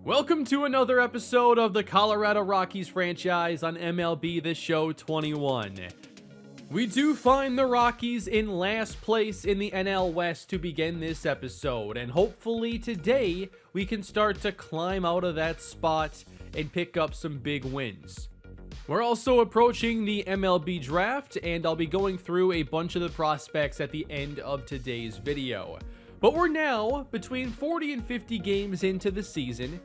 Welcome to another episode of the Colorado Rockies franchise on MLB The Show 21. We do find the Rockies in last place in the NL West to begin this episode, and hopefully today we can start to climb out of that spot and pick up some big wins. We're also approaching the MLB draft, and I'll be going through a bunch of the prospects at the end of today's video. But we're now between 40 and 50 games into the season.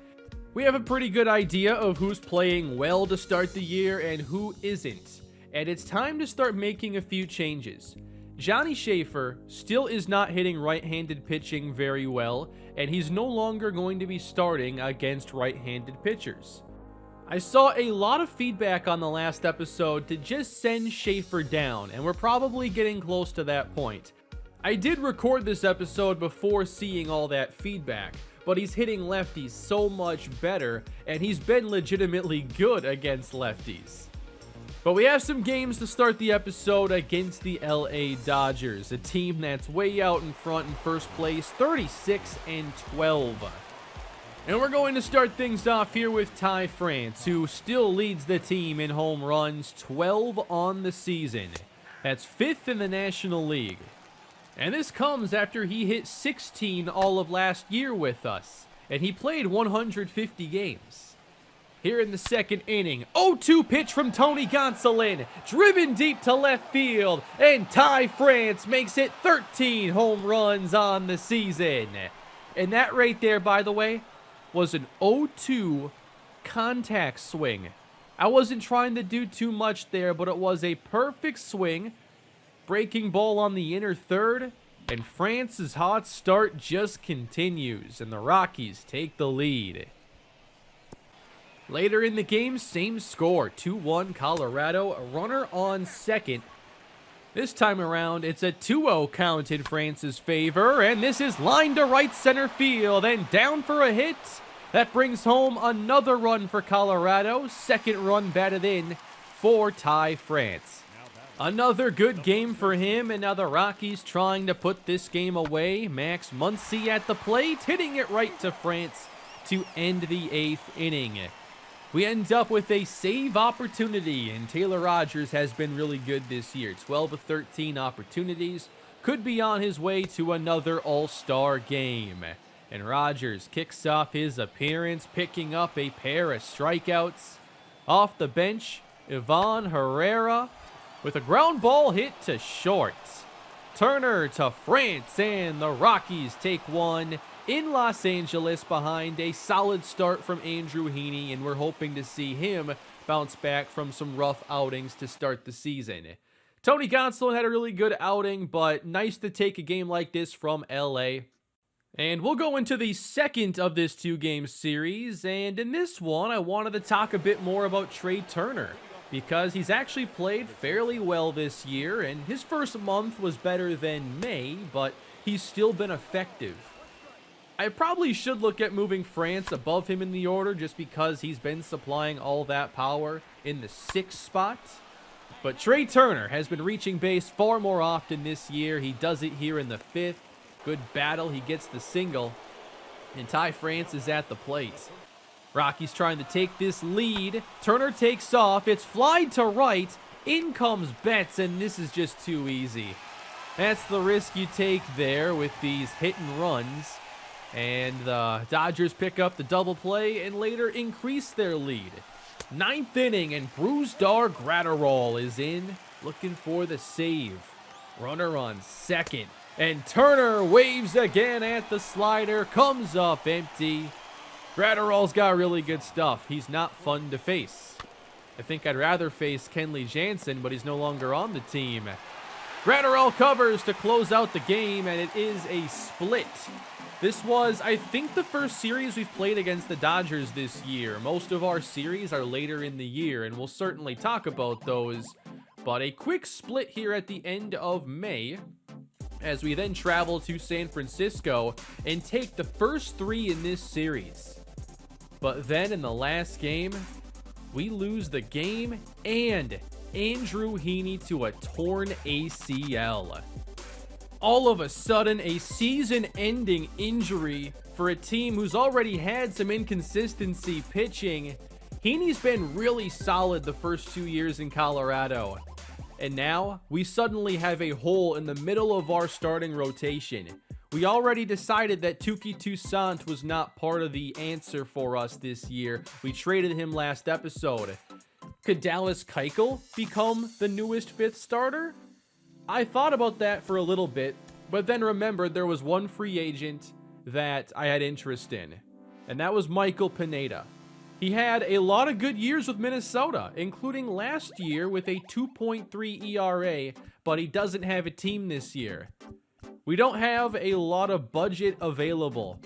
We have a pretty good idea of who's playing well to start the year and who isn't, and it's time to start making a few changes. Johnny Schaefer still is not hitting right-handed pitching very well, and he's no longer going to be starting against right-handed pitchers. I saw a lot of feedback on the last episode to just send Schaefer down, and we're probably getting close to that point. I did record this episode before seeing all that feedback, but he's hitting lefties so much better, and he's been legitimately good against lefties. But we have some games to start the episode against the LA Dodgers, a team that's way out in front in first place, 36-12. And we're going to start things off here with Ty France, who still leads the team in home runs, 12 on the season. That's 5th in the National League. And this comes after he hit 16 all of last year with us, and he played 150 games. Here in the second inning, 0-2 pitch from Tony Gonsolin, driven deep to left field, and Ty France makes it 13 home runs on the season. And that right there, by the way, was an 0-2 contact swing. I wasn't trying to do too much there, but it was a perfect swing. Breaking ball on the inner third, and France's hot start just continues, and the Rockies take the lead. Later in the game, same score, 2-1 Colorado, a runner on second. This time around, it's a 2-0 count in France's favor, and this is lined to right center field, and down for a hit. That brings home another run for Colorado, second run batted in for Ty France. Another good game for him, and now the Rockies trying to put this game away. Max Muncy at the plate, hitting it right to France to end the 8th inning. We end up with a save opportunity, and Taylor Rogers has been really good this year. 12 of 13 opportunities. Could be on his way to another All-Star game. And Rogers kicks off his appearance, picking up a pair of strikeouts. Off the bench, Ivan Herrera with a ground ball hit to short. Turner to France, and the Rockies take one in Los Angeles behind a solid start from Andrew Heaney, and we're hoping to see him bounce back from some rough outings to start the season. Tony Gonsolin had a really good outing, but nice to take a game like this from LA. And we'll go into the second of this two-game series, and in this one, I wanted to talk a bit more about Trey Turner, because he's actually played fairly well this year, and his first month was better than May, but he's still been effective. I probably should look at moving France above him in the order just because he's been supplying all that power in the 6th spot. But Trey Turner has been reaching base far more often this year. He does it here in the 5th. Good battle, he gets the single, and Ty France is at the plate. Rockies trying to take this lead. Turner takes off. It's fly to right. In comes Betts, and this is just too easy. That's the risk you take there with these hit and runs. And the Dodgers pick up the double play and later increase their lead. 9th inning, and Brusdar Graterol is in, looking for the save. Runner on second. And Turner waves again at the slider. Comes up empty. Graterol's got really good stuff. He's not fun to face. I think I'd rather face Kenley Jansen, but he's no longer on the team. Graterol covers to close out the game, and it is a split. This was, I think, the first series we've played against the Dodgers this year. Most of our series are later in the year, and we'll certainly talk about those. But a quick split here at the end of May, as we then travel to San Francisco and take the first 3 in this series. But then in the last game, we lose the game and Andrew Heaney to a torn ACL. All of a sudden, a season-ending injury for a team who's already had some inconsistency pitching, Heaney's been really solid the first 2 years in Colorado. And now, we suddenly have a hole in the middle of our starting rotation. We already decided that Touki Toussaint was not part of the answer for us this year. We traded him last episode. Could Dallas Keuchel become the newest 5th starter? I thought about that for a little bit, but then remembered there was one free agent that I had interest in, and that was Michael Pineda. He had a lot of good years with Minnesota, including last year with a 2.3 ERA, but he doesn't have a team this year. We don't have a lot of budget available,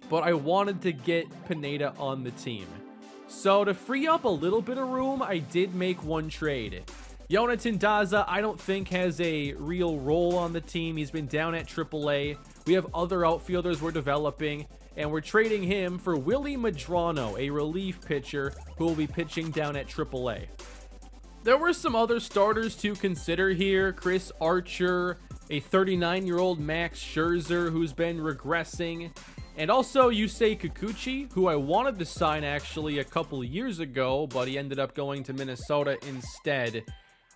but I wanted to get Pineda on the team. So to free up a little bit of room, I did make one trade. Jonathan Daza, I don't think has a real role on the team. He's been down at AAA. We have other outfielders we're developing, and we're trading him for Willie Madrano, a relief pitcher who will be pitching down at AAA. There were some other starters to consider here. Chris Archer, a 39-year-old Max Scherzer who's been regressing, and also Yusei Kikuchi, who I wanted to sign actually a couple of years ago, but he ended up going to Minnesota instead.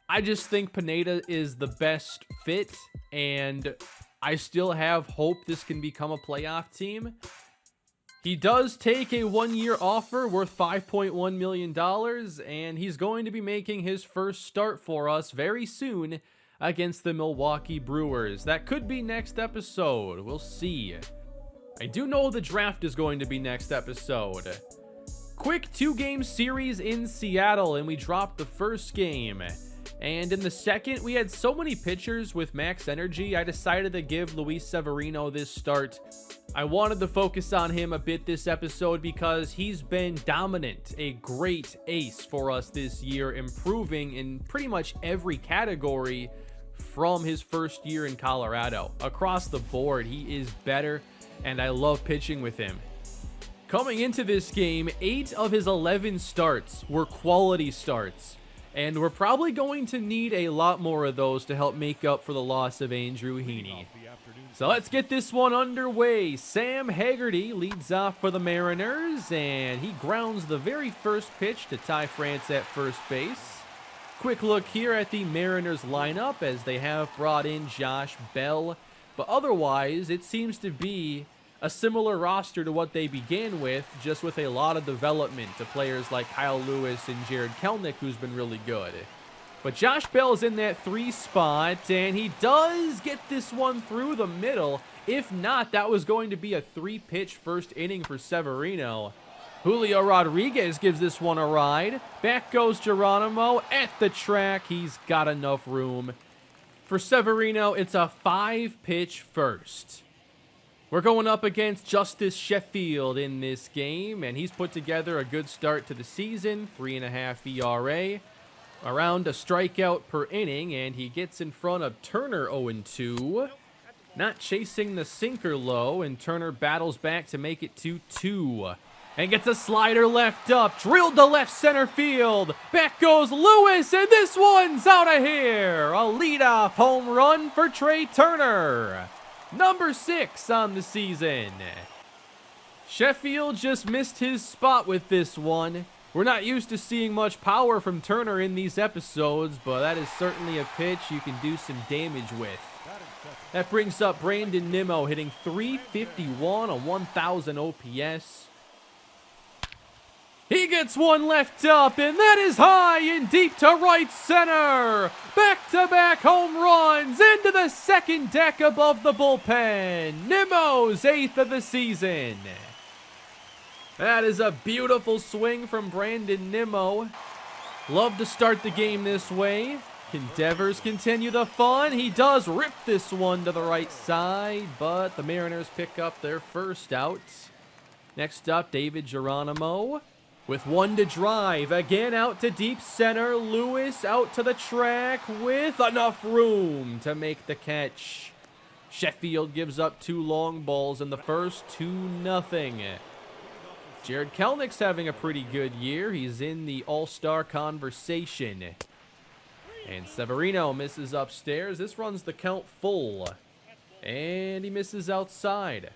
I just think Pineda is the best fit, and I still have hope this can become a playoff team. He does take a 1-year offer worth $5.1 million, and he's going to be making his first start for us very soon against the Milwaukee Brewers. That could be next episode. We'll see. I do know the draft is going to be next episode. Quick 2-game series in Seattle, and we dropped the first game. And in the second, we had so many pitchers with max energy, I decided to give Luis Severino this start. I wanted to focus on him a bit this episode because he's been dominant, a great ace for us this year, improving in pretty much every category from his first year in Colorado. Across the board, he is better, and I love pitching with him. Coming into this game, 8 of his 11 starts were quality starts. And we're probably going to need a lot more of those to help make up for the loss of Andrew Heaney. So let's get this one underway. Sam Haggerty leads off for the Mariners, and he grounds the very first pitch to Ty France at first base. Quick look here at the Mariners lineup as they have brought in Josh Bell, but otherwise it seems to be a similar roster to what they began with, just with a lot of development to players like Kyle Lewis and Jared Kelenic, who's been really good. But Josh Bell's in that 3 spot, and he does get this one through the middle. If not, that was going to be a 3-pitch first inning for Severino. Julio Rodriguez gives this one a ride. Back goes Geronimo at the track. He's got enough room. For Severino, it's a 5-pitch first. We're going up against Justice Sheffield in this game, and he's put together a good start to the season, 3.5 ERA, around a strikeout per inning, and he gets in front of Turner 0-2. Not chasing the sinker low, and Turner battles back to make it 2-2. And gets a slider left up, drilled to left center field. Back goes Lewis, and this one's out of here. A leadoff home run for Trey Turner. Number 6 on the season. Sheffield just missed his spot with this one. We're not used to seeing much power from Turner in these episodes, but that is certainly a pitch you can do some damage with. That brings up Brandon Nimmo hitting .351 on 1,000 OPS. He gets one left up, and that is high and deep to right center. Back-to-back home runs into the second deck above the bullpen. Nimmo's 8th of the season. That is a beautiful swing from Brandon Nimmo. Love to start the game this way. Endeavors continue the fun. He does rip this one to the right side, but the Mariners pick up their first out. Next up, David Geronimo. With one to drive, again out to deep center. Lewis out to the track with enough room to make the catch. Sheffield gives up 2 long balls in the first, 2-0. Jared Kelenick's having a pretty good year. He's in the all-star conversation. And Severino misses upstairs. This runs the count full. And he misses outside.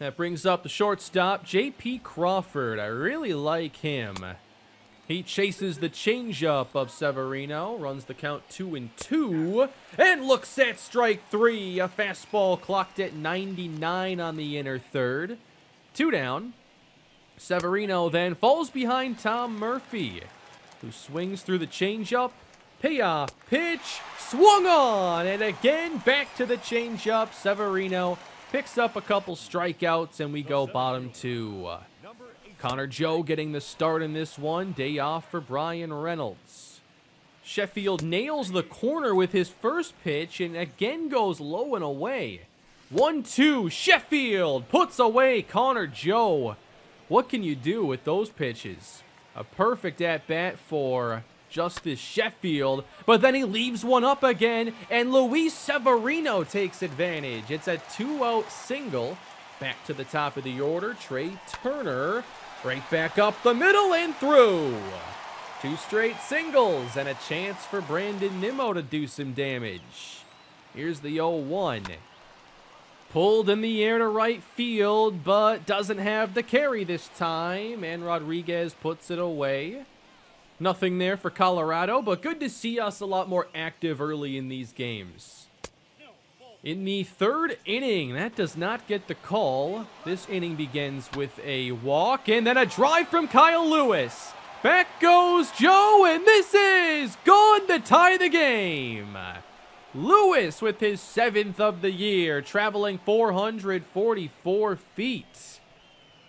That brings up the shortstop, J.P. Crawford. I really like him. He chases the changeup of Severino, runs the count 2-2, and looks at strike 3. A fastball clocked at 99 on the inner third. 2 down. Severino then falls behind Tom Murphy, who swings through the changeup. Payoff pitch, swung on, and again back to the changeup. Severino picks up a couple strikeouts, and we go bottom 2. Connor Joe getting the start in this one. Day off for Brian Reynolds. Sheffield nails the corner with his first pitch and again goes low and away. 1-2. Sheffield puts away Connor Joe. What can you do with those pitches? A perfect at-bat for Justice Sheffield, but then he leaves one up again, and Luis Severino takes advantage. It's a 2-out single. Back to the top of the order, Trey Turner. Right back up the middle and through. 2 straight singles and a chance for Brandon Nimmo to do some damage. Here's the 0-1. Pulled in the air to right field, but doesn't have the carry this time, and Rodriguez puts it away. Nothing there for Colorado, but good to see us a lot more active early in these games. In the 3rd inning, that does not get the call. This inning begins with a walk and then a drive from Kyle Lewis. Back goes Joe, and this is gone to tie the game. Lewis with his 7th of the year, traveling 444 feet.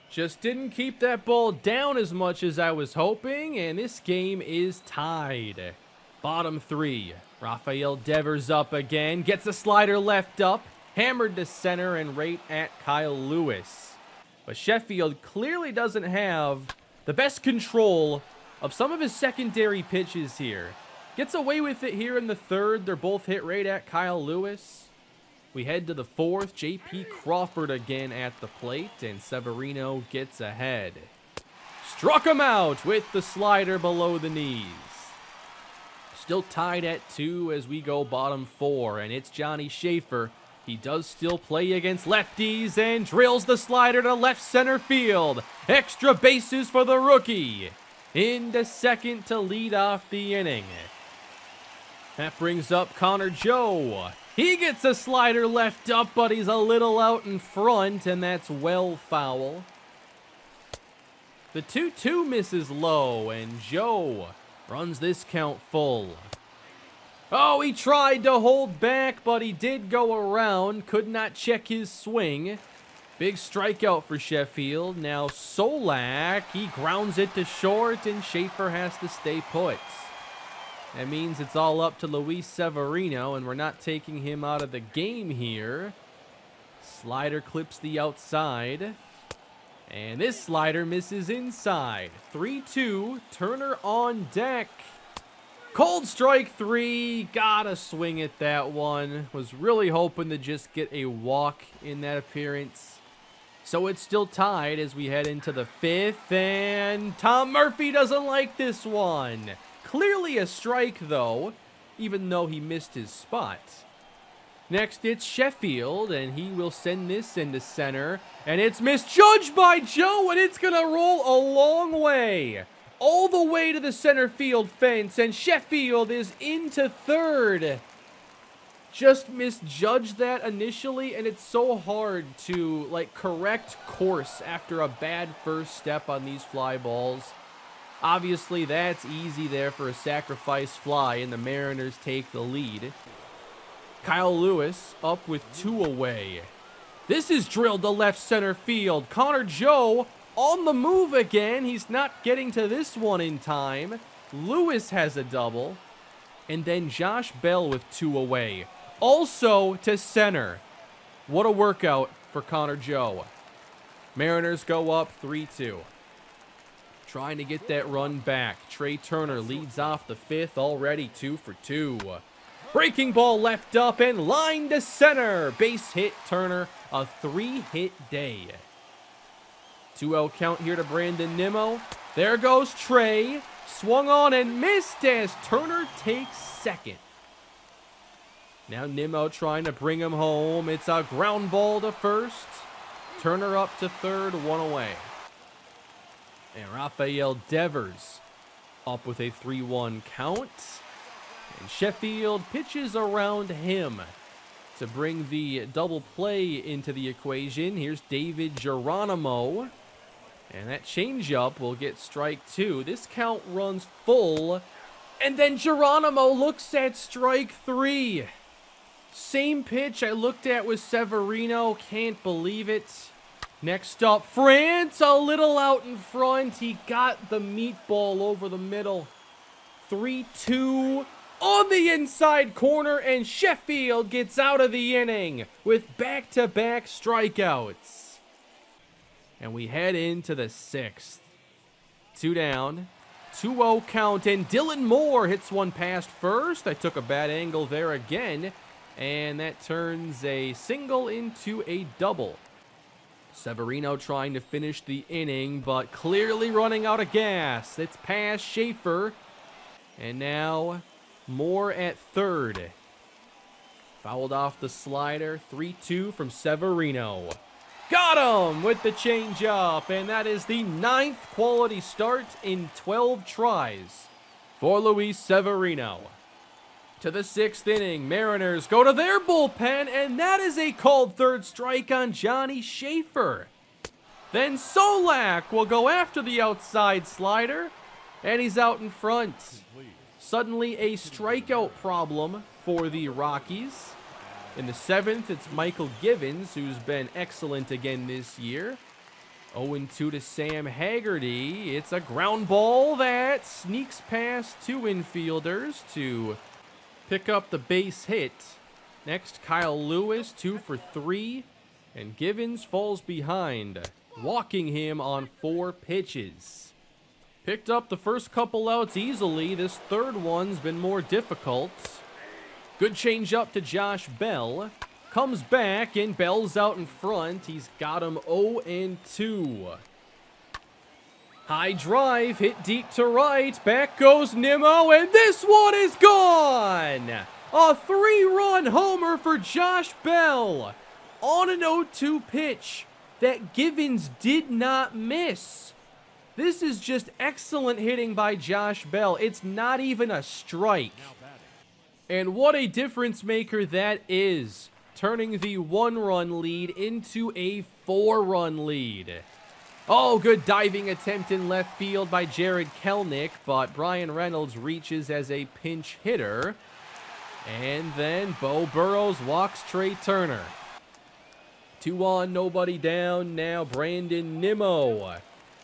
Just didn't keep that ball down as much as I was hoping, and this game is tied. Bottom 3. Rafael Devers up again, gets a slider left up, hammered to center and right at Kyle Lewis. But Sheffield clearly doesn't have the best control of some of his secondary pitches here. Gets away with it here in the 3rd. They're both hit right at Kyle Lewis. We head to the 4th. J.P. Crawford again at the plate, and Severino gets ahead. Struck him out with the slider below the knees. Still tied at 2 as we go bottom 4, and it's Johnny Schaefer. He does still play against lefties and drills the slider to left center field. Extra bases for the rookie. Into second to lead off the inning. That brings up Connor Joe. He gets a slider left up, but he's a little out in front, and that's well foul. The 2-2 misses low, and Joe runs this count full. Oh, he tried to hold back, but he did go around. Could not check his swing. Big strikeout for Sheffield. Now Solak, he grounds it to short, and Schaefer has to stay put. That means it's all up to Luis Severino, and we're not taking him out of the game here. Slider clips the outside. And this slider misses inside. 3-2, Turner on deck. Cold strike 3, gotta swing at that one. Was really hoping to just get a walk in that appearance. So it's still tied as we head into the 5th, and Tom Murphy doesn't like this one. Clearly a strike though, even though he missed his spot. Next, it's Sheffield, and he will send this into center. And it's misjudged by Joe, and it's going to roll a long way. All the way to the center field fence, and Sheffield is into 3rd. Just misjudged that initially, and it's so hard to, correct course after a bad first step on these fly balls. Obviously, that's easy there for a sacrifice fly, and the Mariners take the lead. Kyle Lewis up with 2 away. This is drilled to left center field. Connor Joe on the move again. He's not getting to this one in time. Lewis has a double. And then Josh Bell with 2 away. Also to center. What a workout for Connor Joe. Mariners go up 3-2. Trying to get that run back. Trey Turner leads off the 5th, already 2 for 2. Breaking ball left up and line to center. Base hit Turner, a 3-hit day. 2-0 count here to Brandon Nimmo. There goes Trey. Swung on and missed as Turner takes second. Now Nimmo trying to bring him home. It's a ground ball to first. Turner up to third, 1 away. And Rafael Devers up with a 3-1 count. And Sheffield pitches around him to bring the double play into the equation. Here's David Geronimo. And that changeup will get strike 2. This count runs full. And then Geronimo looks at strike 3. Same pitch I looked at with Severino. Can't believe it. Next up, France, a little out in front. He got the meatball over the middle. 3-2 on the inside corner, and Sheffield gets out of the inning with back-to-back strikeouts. And we head into the 6th. 2 down, 2-0 count, and Dylan Moore hits one past first. I took a bad angle there again, and that turns a single into a double. Severino trying to finish the inning, but clearly running out of gas. It's past Schaefer. And now Moore at third. Fouled off the slider. 3-2 from Severino. Got him with the changeup. And that is the 9th quality start in 12 tries for Luis Severino. To the 6th inning, Mariners go to their bullpen, and that is a called third strike on Johnny Schaefer. Then Solak will go after the outside slider, and he's out in front. Suddenly a strikeout problem for the Rockies. In the 7th, it's Michael Givens, who's been excellent again this year. 0-2 to Sam Haggerty. It's a ground ball that sneaks past 2 infielders to pick up the base hit. Next, Kyle Lewis, 2 for 3. And Givens falls behind, walking him on 4 pitches. Picked up the first couple outs easily. This third one's been more difficult. Good change up to Josh Bell. Comes back, and Bell's out in front. He's got him 0-2. High drive, hit deep to right, back goes Nimmo, and this one is gone! A 3-run homer for Josh Bell on an 0-2 pitch that Givens did not miss. This is just excellent hitting by Josh Bell. It's not even a strike. And what a difference maker that is, turning the 1-run lead into a 4-run lead. Oh, good diving attempt in left field by Jared Kelnick, but Brian Reynolds reaches as a pinch hitter. And then Bo Burrows walks Trey Turner. 2 on, nobody down. Now Brandon Nimmo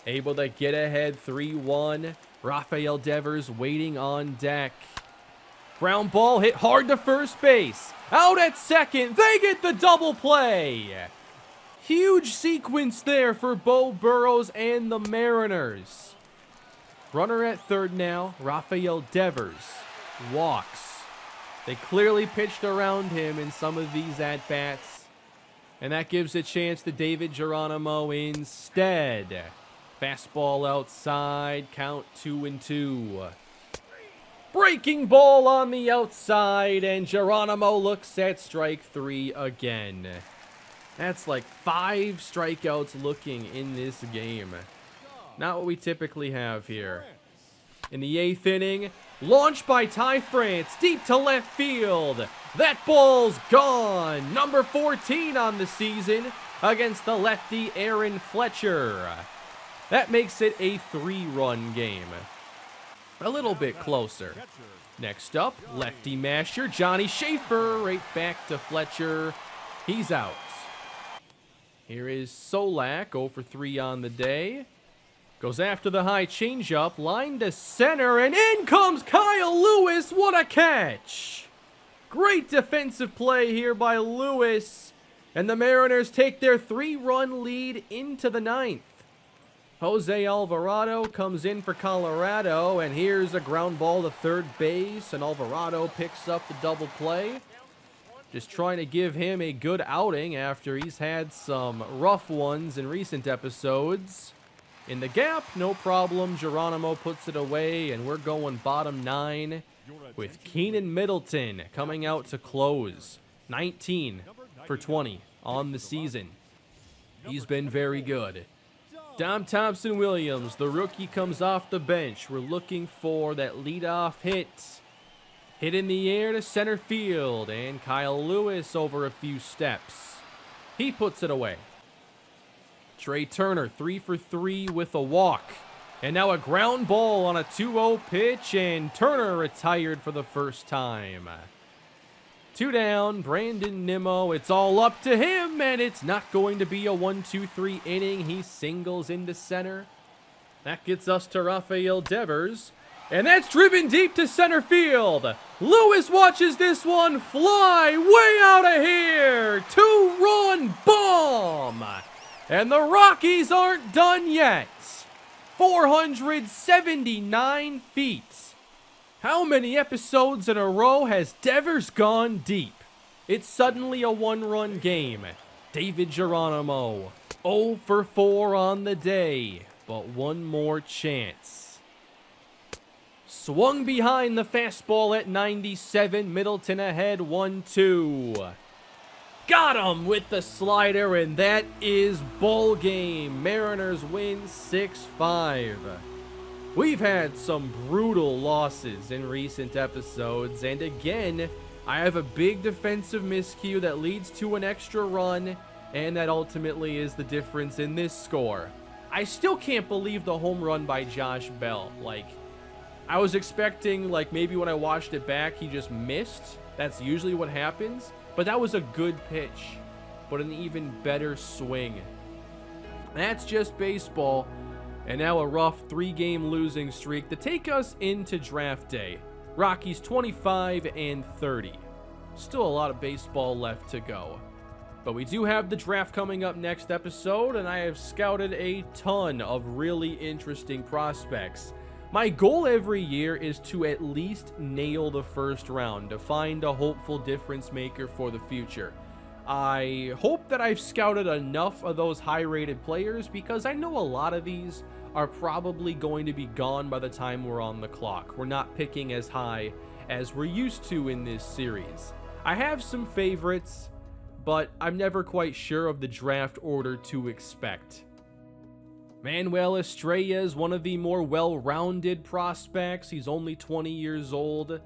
able to get ahead 3-1. Rafael Devers waiting on deck. Ground ball hit hard to first base. Out at second, they get the double play. Huge sequence there for Bo Burrows and the Mariners. Runner at third now, Rafael Devers walks. They clearly pitched around him in some of these at-bats, and that gives a chance to David Geronimo instead. Fastball outside, count 2-2. Breaking ball on the outside, and Geronimo looks at strike 3 again. That's like 5 strikeouts looking in this game. Not what we typically have here. In the 8th inning, launched by Ty France, deep to left field. That ball's gone. Number 14 on the season against the lefty Aaron Fletcher. That makes it a 3-run game. A little bit closer. Next up, lefty masher Johnny Schaefer, right back to Fletcher. He's out. Here is Solak, 0 for 3 on the day. Goes after the high changeup, line to center, and in comes Kyle Lewis. What a catch! Great defensive play here by Lewis, and the Mariners take their 3-run lead into the 9th. Jose Alvarado comes in for Colorado, and here's a ground ball to third base, and Alvarado picks up the double play. Just trying to give him a good outing after he's had some rough ones in recent episodes. In the gap, no problem. Geronimo puts it away, and we're going bottom 9 with Keenan Middleton coming out to close. 19 for 20 on the season. He's been very good. Dom Thompson-Williams, the rookie, comes off the bench. We're looking for that leadoff hit. Hit in the air to center field, and Kyle Lewis over a few steps. He puts it away. Trey Turner, 3 for 3 with a walk. And now a ground ball on a 2-0 pitch, and Turner retired for the first time. 2 down, Brandon Nimmo. It's all up to him, and it's not going to be a 1-2-3 inning. He singles into center. That gets us to Rafael Devers, and that's driven deep to center field. Lewis watches this one fly way out of here. 2-run bomb. And the Rockies aren't done yet. 479 feet. How many episodes in a row has Devers gone deep? It's suddenly a 1-run game. David Geronimo, 0 for 4 on the day, but one more chance. Swung behind the fastball at 97, Middleton ahead 1-2. Got him with the slider, and that is ball game. Mariners win 6-5. We've had some brutal losses in recent episodes, and again, I have a big defensive miscue that leads to an extra run, and that ultimately is the difference in this score. I still can't believe the home run by Josh Bell. I was expecting, maybe when I watched it back, he just missed. That's usually what happens. But that was a good pitch, but an even better swing. That's just baseball. And now a rough 3-game losing streak to take us into draft day. Rockies 25-30. Still a lot of baseball left to go. But we do have the draft coming up next episode, and I have scouted a ton of really interesting prospects. My goal every year is to at least nail the first round, to find a hopeful difference maker for the future. I hope that I've scouted enough of those high-rated players, because I know a lot of these are probably going to be gone by the time we're on the clock. We're not picking as high as we're used to in this series. I have some favorites, but I'm never quite sure of the draft order to expect. Manuel Estrella is one of the more well-rounded prospects. He's only 20 years old.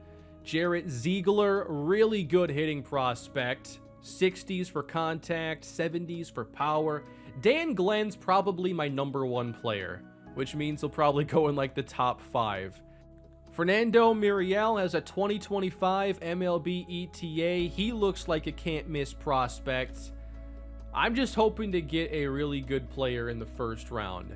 Jarrett Ziegler, really good hitting prospect. 60s for contact, 70s for power. Dan Glenn's probably my #1 player, which means he'll probably go in the top 5. Fernando Muriel has a 2025 MLB ETA. He looks like a can't-miss prospect. I'm just hoping to get a really good player in the first round.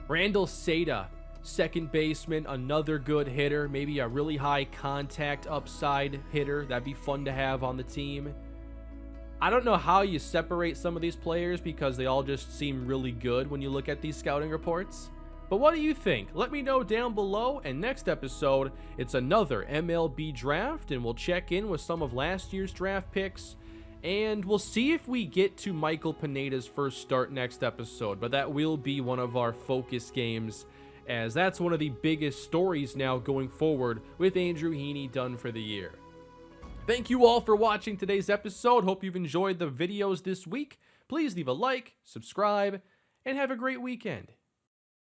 Randall Seda, second baseman, another good hitter, maybe a really high contact upside hitter. That'd be fun to have on the team. I don't know how you separate some of these players because they all just seem really good when you look at these scouting reports. But what do you think? Let me know down below, and next episode, it's another MLB draft, and we'll check in with some of last year's draft picks. And we'll see if we get to Michael Pineda's first start next episode, but that will be one of our focus games, as that's one of the biggest stories now going forward with Andrew Heaney done for the year. Thank you all for watching today's episode. Hope you've enjoyed the videos this week. Please leave a like, subscribe, and have a great weekend.